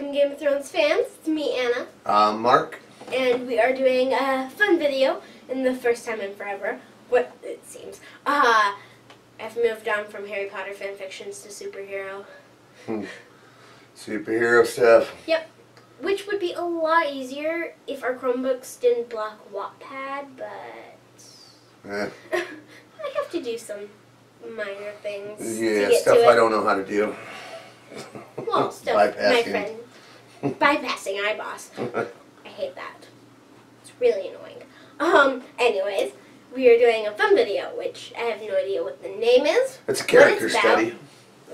welcome Game of Thrones fans. It's me, Anna. Mark. And we are doing a fun video in the first time in forever, what it seems. I've moved on from Harry Potter fanfictions to superhero. Superhero stuff. Yep. Which would be a lot easier if our Chromebooks didn't block Wattpad, but I have to do some minor things. Yeah, stuff I don't know how to do. Well, stuff my friend bypassing iBoss. I hate that. It's really annoying. Anyways, we are doing a fun video, which I have no idea what the name is. It's a character study.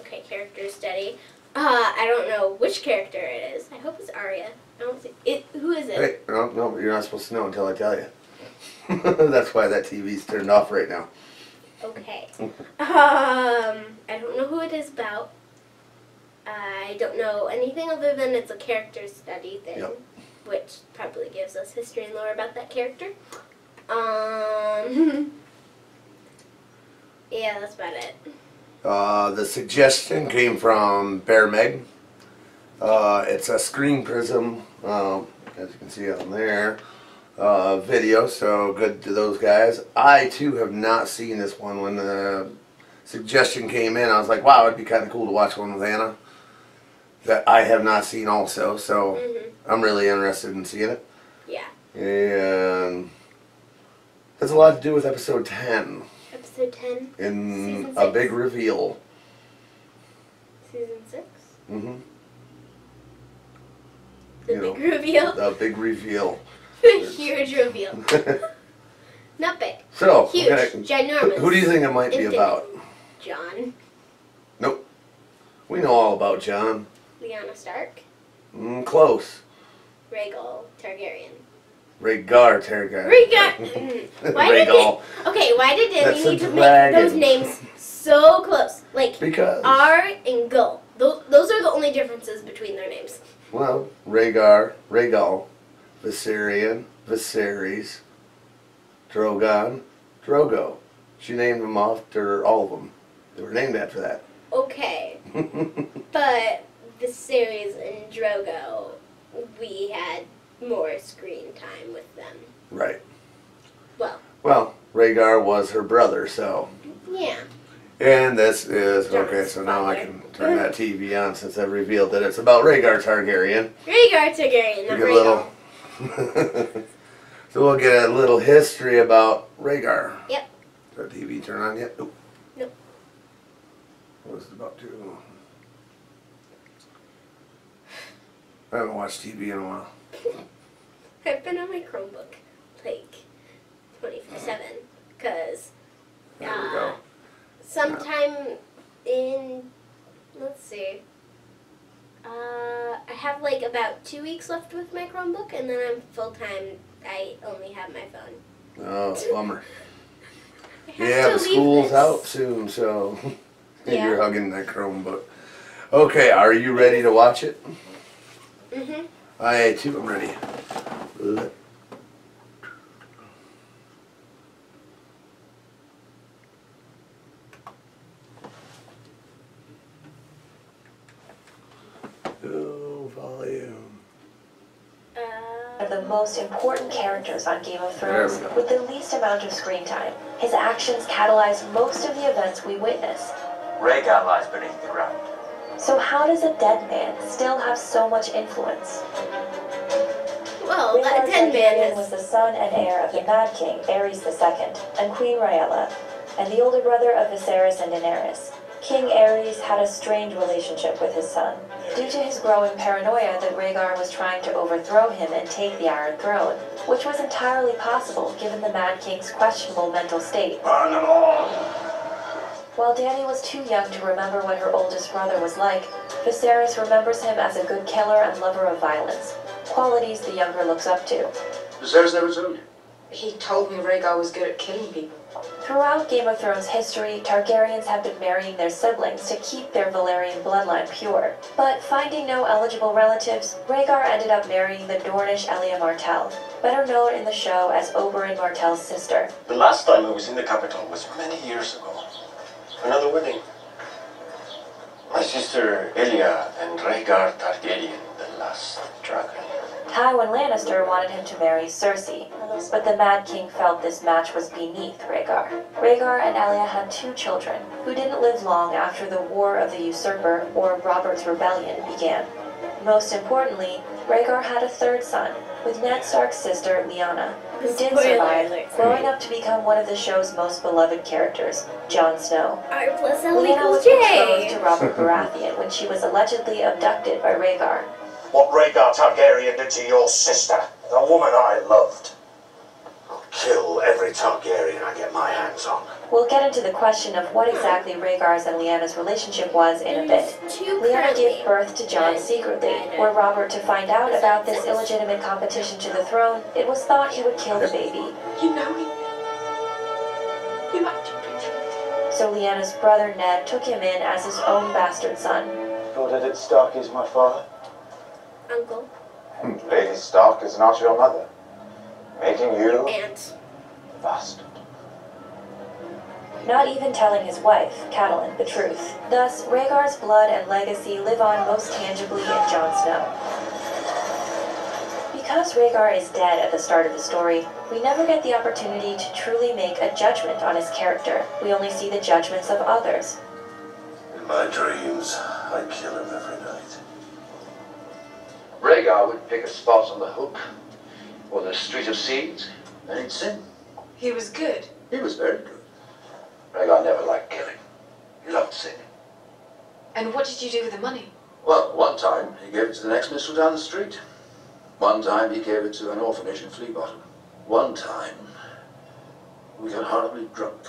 Okay, character study. I don't know which character it is. I hope it's Arya. I don't see it. Who is it? Hey, no, you're not supposed to know until I tell you. That's why that TV's turned off right now. Okay. I don't know who it is about. I don't know anything other than it's a character study thing, which probably gives us history and lore about that character. Yeah, that's about it. The suggestion came from Bear Meg. It's a screen prism, as you can see on there, video, so good to those guys. I too have not seen this one. When the suggestion came in, I was like, wow, it'd be kind of cool to watch one with Anna that I have not seen also, so I'm really interested in seeing it. Yeah. And has a lot to do with episode 10. Episode 10? In a big reveal. Season 6? Mm-hmm. The big reveal? The big reveal. The huge reveal. Not big. So, huge, ginormous. Who do you think it might be about? Jon. Nope. We know all about Jon. Lyanna Stark. Close. Rhaegar Targaryen. Rhaegar Targaryen. Why did Dany need to make those names so close? Like, because R and Go. Those are the only differences between their names. Well, Rhaegar, Viserion, Viserys, Drogon, Drogo. She named them after all of them. They were named after that. Okay. But Viserys and Drogo, we had more screen time with them. Right. Well, Rhaegar was her brother, so. Yeah. And this is, okay, so now I can turn that TV on since I revealed that it's about Rhaegar Targaryen. Rhaegar Targaryen, not Rhaegar. So we'll get a little history about Rhaegar. Yep. Did the TV turn on yet? Nope. Nope. What was it about to? I haven't watched TV in a while. I've been on my Chromebook, like, 24/7, because there we go. Sometime in, let's see, I have like about 2 weeks left with my Chromebook, and then I'm full-time. I only have my phone. Oh, bummer. Yeah, the school's out soon, so you're hugging that Chromebook. Okay, are you ready to watch it? Mm-hmm. I too am ready. Volume. One of the most important characters on Game of Thrones, with the least amount of screen time. His actions catalyze most of the events we witness. Rhaegar lies beneath the ground. So how does a dead man still have so much influence? Well, that dead man was the son and heir of the Mad King, Aerys II, and Queen Rhaella, and the older brother of Viserys and Daenerys. King Aerys had a strained relationship with his son, due to his growing paranoia that Rhaegar was trying to overthrow him and take the Iron Throne, which was entirely possible given the Mad King's questionable mental state. Burn them all! While Dany was too young to remember what her oldest brother was like, Viserys remembers him as a good killer and lover of violence, qualities the younger looks up to. Viserys never told you? He told me Rhaegar was good at killing people. Throughout Game of Thrones history, Targaryens have been marrying their siblings to keep their Valyrian bloodline pure. But finding no eligible relatives, Rhaegar ended up marrying the Dornish Elia Martell, better known in the show as Oberyn Martell's sister. The last time I was in the capital was many years ago. Another wedding. My sister Elia and Rhaegar Targaryen, the last dragon. Tywin Lannister wanted him to marry Cersei, but the Mad King felt this match was beneath Rhaegar. Rhaegar and Elia had 2 children, who didn't live long after the War of the Usurper, or Robert's Rebellion, began. Most importantly, Rhaegar had a 3rd son, with Ned Stark's sister, Lyanna, who did survive, growing up to become one of the show's most beloved characters, Jon Snow. R plus L Lyanna was equals J. betrothed to Robert Baratheon when she was allegedly abducted by Rhaegar. What Rhaegar Targaryen did to your sister, the woman I loved. I'll kill every Targaryen I get my hands on. We'll get into the question of what exactly Rhaegar's and Lyanna's relationship was in a bit. Lyanna gave birth to Jon secretly. Were Robert to find out about this illegitimate competition to the throne, it was thought he would kill the baby. You know it. You have to pretend. So Lyanna's brother Ned took him in as his own bastard son. Lord Eddard Stark is my father. Uncle. Lady Stark is not your mother, making you Aunt. bastard. Not even telling his wife, Catelyn, the truth. Thus, Rhaegar's blood and legacy live on most tangibly in Jon Snow. Because Rhaegar is dead at the start of the story, we never get the opportunity to truly make a judgment on his character. We only see the judgments of others. In my dreams, I kill him every night. Rhaegar would pick a spot on the Hook or the Street of Seeds, and he'd sing. He was good. He was very good. Rhaegar never liked killing. He loved singing. And what did you do with the money? Well, one time he gave it to the next minstrel down the street. One time he gave it to an orphanage in Flea Bottom. One time we got horribly drunk.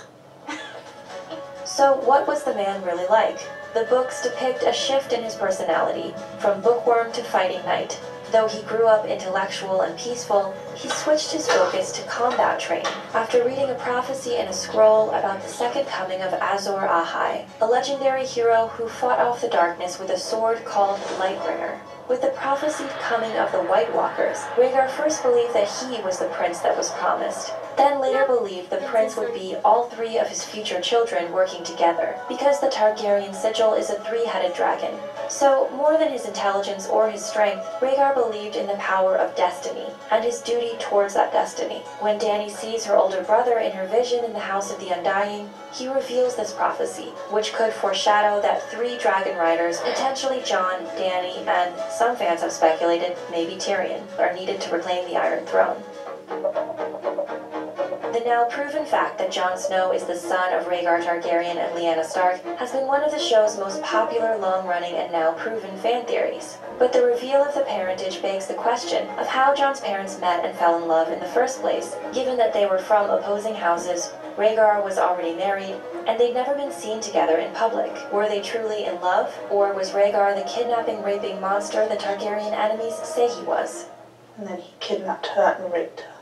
So what was the man really like? The books depict a shift in his personality, from bookworm to fighting knight. Though he grew up intellectual and peaceful, he switched his focus to combat training after reading a prophecy in a scroll about the second coming of Azor Ahai, a legendary hero who fought off the darkness with a sword called Lightbringer. With the prophesied coming of the White Walkers, Rhaegar first believed that he was the prince that was promised, then later believed the prince would be all 3 of his future children working together, because the Targaryen sigil is a 3-headed dragon. So, more than his intelligence or his strength, Rhaegar believed in the power of destiny, and his duty towards that destiny. When Dany sees her older brother in her vision in the House of the Undying, he reveals this prophecy, which could foreshadow that 3 dragon riders, potentially Jon, Dany, and some fans have speculated maybe Tyrion, are needed to reclaim the Iron Throne. The now proven fact that Jon Snow is the son of Rhaegar Targaryen and Lyanna Stark has been one of the show's most popular, long-running, and now proven fan theories. But the reveal of the parentage begs the question of how Jon's parents met and fell in love in the first place, given that they were from opposing houses, Rhaegar was already married, and they'd never been seen together in public. Were they truly in love, or was Rhaegar the kidnapping, raping monster the Targaryen enemies say he was? And then he kidnapped her and raped her.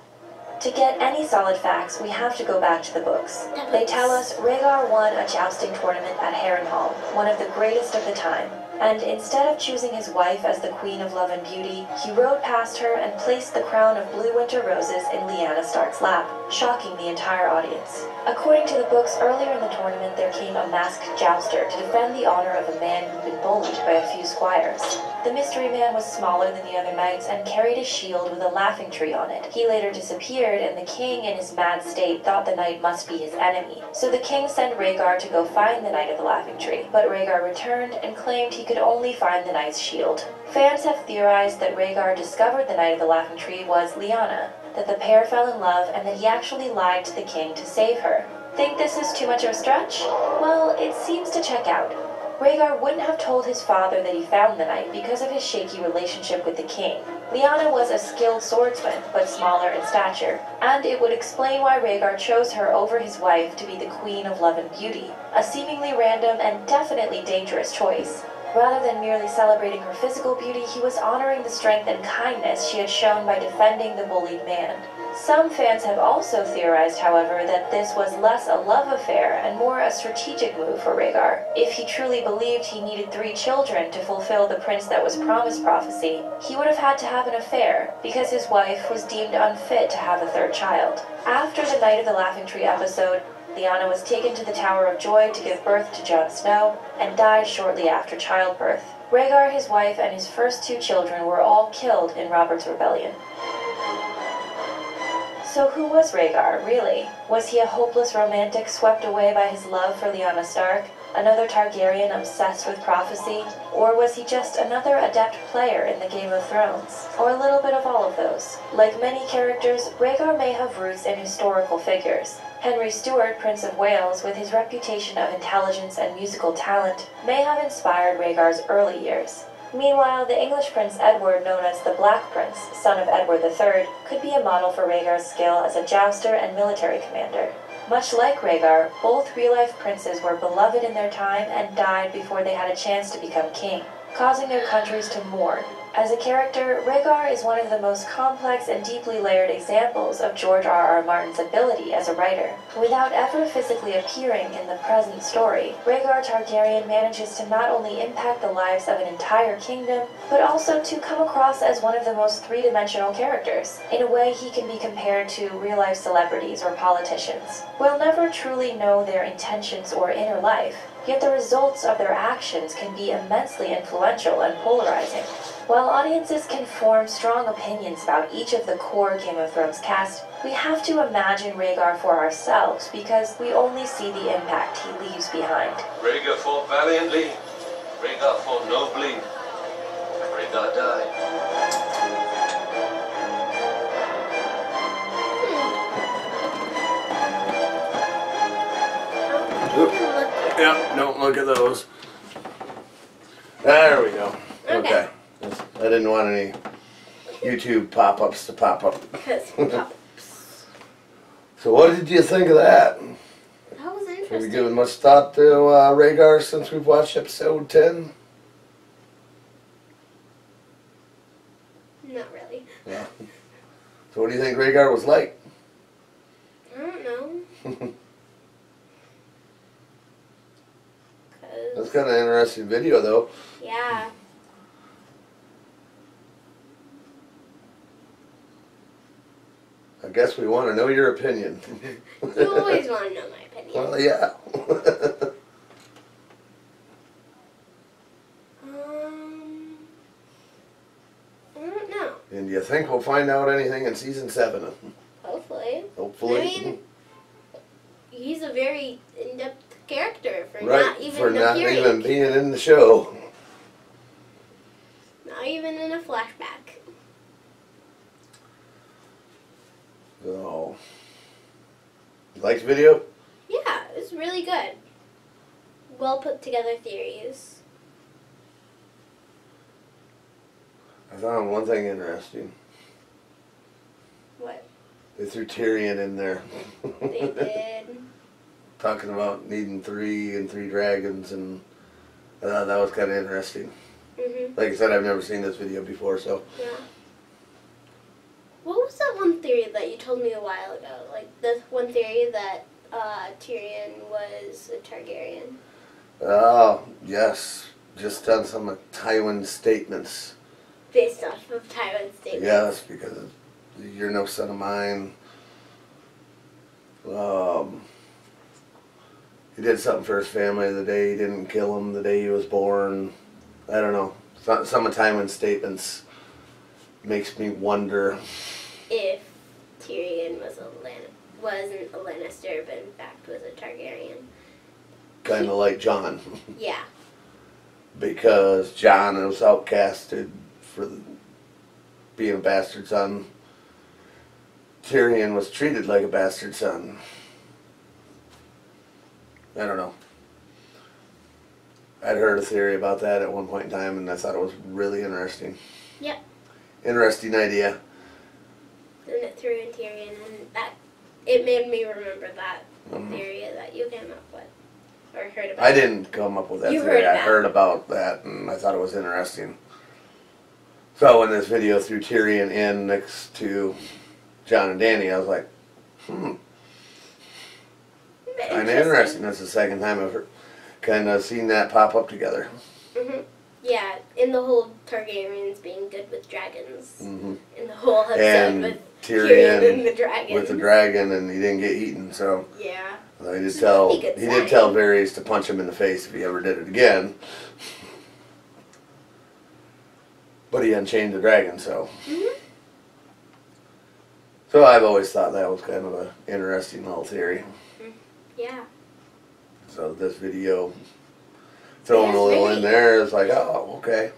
To get any solid facts, we have to go back to the books. They tell us Rhaegar won a jousting tournament at Harrenhal, one of the greatest of the time. And instead of choosing his wife as the Queen of Love and Beauty, he rode past her and placed the crown of blue winter roses in Lyanna Stark's lap, shocking the entire audience. According to the books, earlier in the tournament there came a masked jouster to defend the honor of a man who'd been bullied by a few squires. The mystery man was smaller than the other knights and carried a shield with a laughing tree on it. He later disappeared, and the king, in his mad state, thought the knight must be his enemy. So the king sent Rhaegar to go find the Knight of the Laughing Tree, but Rhaegar returned and claimed he could only find the knight's shield. Fans have theorized that Rhaegar discovered the Knight of the Laughing Tree was Lyanna, that the pair fell in love, and that he actually lied to the king to save her. Think this is too much of a stretch? Well, it seems to check out. Rhaegar wouldn't have told his father that he found the knight because of his shaky relationship with the king. Lyanna was a skilled swordsman, but smaller in stature, and it would explain why Rhaegar chose her over his wife to be the Queen of Love and Beauty, a seemingly random and definitely dangerous choice. Rather than merely celebrating her physical beauty, he was honoring the strength and kindness she had shown by defending the bullied man. Some fans have also theorized, however, that this was less a love affair and more a strategic move for Rhaegar. If he truly believed he needed 3 children to fulfill the prince that was promised prophecy, he would have had to have an affair, because his wife was deemed unfit to have a 3rd child. After the Night of the Laughing Tree episode, Lyanna was taken to the Tower of Joy to give birth to Jon Snow, and died shortly after childbirth. Rhaegar, his wife, and his first 2 children were all killed in Robert's rebellion. So who was Rhaegar, really? Was he a hopeless romantic swept away by his love for Lyanna Stark? Another Targaryen obsessed with prophecy? Or was he just another adept player in the Game of Thrones? Or a little bit of all of those? Like many characters, Rhaegar may have roots in historical figures. Henry Stuart, Prince of Wales, with his reputation of intelligence and musical talent, may have inspired Rhaegar's early years. Meanwhile, the English Prince Edward, known as the Black Prince, son of Edward III, could be a model for Rhaegar's skill as a jouster and military commander. Much like Rhaegar, both real-life princes were beloved in their time and died before they had a chance to become king, causing their countries to mourn. As a character, Rhaegar is one of the most complex and deeply layered examples of George R.R. Martin's ability as a writer. Without ever physically appearing in the present story, Rhaegar Targaryen manages to not only impact the lives of an entire kingdom, but also to come across as one of the most three-dimensional characters. In a way, he can be compared to real-life celebrities or politicians. We'll never truly know their intentions or inner life, yet the results of their actions can be immensely influential and polarizing. While audiences can form strong opinions about each of the core Game of Thrones cast, we have to imagine Rhaegar for ourselves because we only see the impact he leaves behind. Rhaegar fought valiantly. Rhaegar fought nobly. Rhaegar died. Yeah, don't look at those. There we go. Okay. I didn't want any YouTube pop-ups to pop up. So what did you think of that? That was interesting. Have you given much thought to Rhaegar since we've watched episode 10? Not really. Yeah. So what do you think Rhaegar was like? I don't know. That's kind of an interesting video, though. Yeah. I guess we want to know your opinion. You always want to know my opinion. Well, yeah. I don't know. And do you think we'll find out anything in season 7? Hopefully. Hopefully. I mean, he's a very in-depth character for right, not even for not appearing. even being in the show. Not even in a flashback. So, you liked the video? Yeah, it was really good. Well put together theories. I found one thing interesting. What? They threw Tyrion in there. They did. Talking about needing 3 and 3 dragons, and I thought that was kind of interesting. Like I said, I've never seen this video before, so. Yeah. What was that one theory that you told me a while ago? Like, the one theory that Tyrion was a Targaryen? Oh, yes. Just done some Tywin statements. Based off of Tywin's statements? Yes, because you're no son of mine. He did something for his family the day he didn't kill him, the day he was born. I don't know. Some of Tywin's statements makes me wonder if Tyrion wasn't a Lannister, but in fact was a Targaryen. Kind of like Jon. Yeah. Because Jon was outcasted for being a bastard son. Tyrion was treated like a bastard son. I don't know. I'd heard a theory about that at one point in time, and I thought it was really interesting. Yep. Interesting idea. And it threw in Tyrion, and that it made me remember that theory that you came up with or heard about. I didn't come up with that theory. I heard about that, and I thought it was interesting. So when this video threw Tyrion in next to Jon and Dany, I was like, kind of interesting. That's the second time I've kind of seen that pop up together. Yeah, in the whole Targaryens being good with dragons. In the whole episode with Tyrion and the dragon. With the dragon, and he didn't get eaten, so. Yeah. He did tell Varys to punch him in the face if he ever did it again. But he unchained the dragon, so. Mhm. So I've always thought that was kind of an interesting little theory. Yeah. So this video, throwing Yes, a little very. in there is like, oh, okay.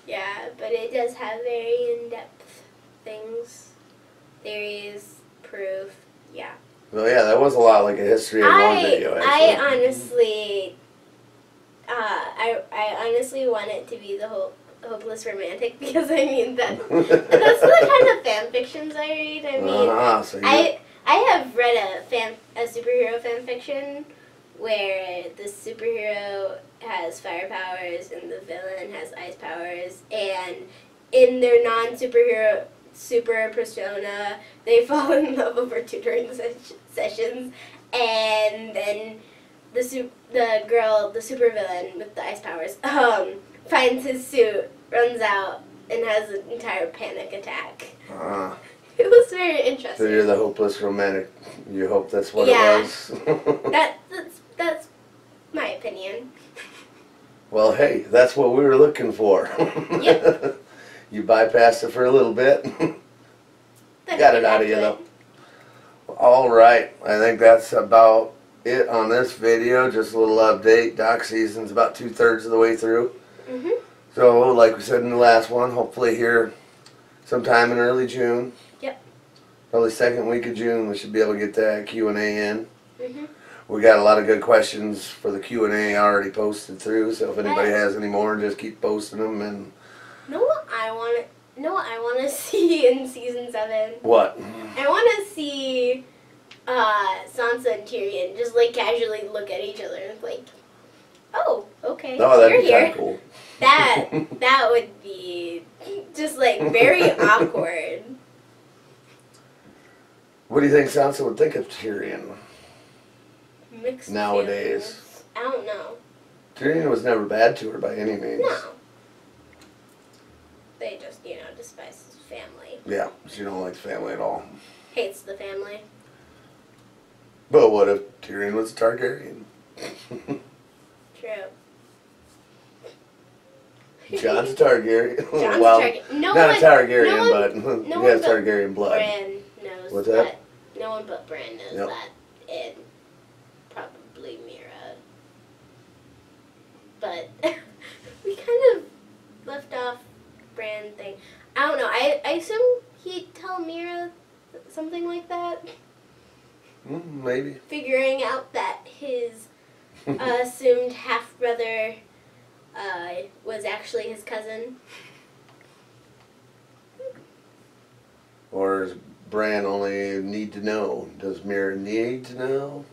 Yeah, but it does have very in-depth things, theories, proof. Yeah. Well, yeah, that was a lot like a history in one video, actually. I honestly, I honestly want it to be the hopeless romantic because I mean that's the kind of fan fictions I read. I mean, so I have read a superhero fan fiction where the superhero has fire powers and the villain has ice powers, and in their non-superhero super persona, they fall in love over tutoring sessions, and then the supervillain with the ice powers, finds his suit, runs out, and has an entire panic attack. It was very interesting. So you're the hopeless romantic. You hope that's what Yeah. it was. That's my opinion. Well, hey, that's what we were looking for. Yep. You bypassed it for a little bit. Then Got we it out got of you to though. All right, I think that's about it on this video. Just a little update. Dock season's about 2/3 of the way through. Mhm. So, like we said in the last one, hopefully here sometime in early June. Yep. Probably second week of June, we should be able to get that Q&A in. Mhm. We got a lot of good questions for the Q&A already posted through. So if anybody Yes. has any more, just keep posting them. And Know what I want to see in season 7? what? I want to see Sansa and Tyrion just like casually look at each other and like, oh, okay, Oh, that'd you're be kind here. of cool. That would be just like very awkward. What do you think Sansa would think of Tyrion Mixed nowadays? feelings. I don't know. Tyrion was never bad to her by any means. No. They just, despise his family. Yeah, she don't like the family at all. Hates the family. But what if Tyrion was a Targaryen? True. John's a Targaryen. John's well, a Targaryen. not a Targaryen, but no he has one but Targaryen blood. Bran knows What's that? No one but Bran knows Yep. that, and probably Mira. But we kind of left off Bran thing. I don't know. I assume he'd tell Mira something like that. Maybe. Figuring out that his assumed half brother was actually his cousin. Or does Bran only need to know? Does Mira need to know?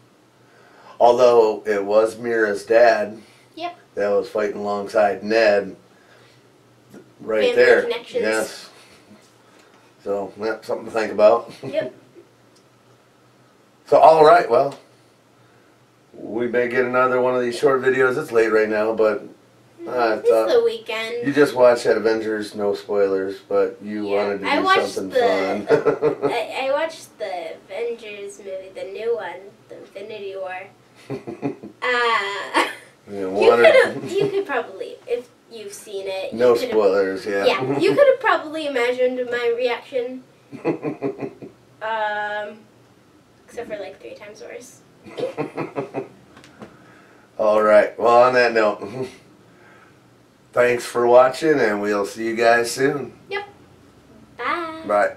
Although it was Mira's dad Yep. that was fighting alongside Ned. Right Family there. connections. Yes. So, yeah, something to think about. Yep. So, all right, well, we may get another one of these short videos. It's late right now, but I It's thought the weekend. you just watched that Avengers, no spoilers, but you Yeah, wanted to I do watched something the- fun. I watched the Avengers movie, the new one, the Infinity War. You could probably, if you've seen it. No you could've- spoilers, yeah. Yeah, you could have probably imagined my reaction. Except for like 3 times worse. All right. Well, on that note, thanks for watching, and we'll see you guys soon. Yep. Bye. Bye.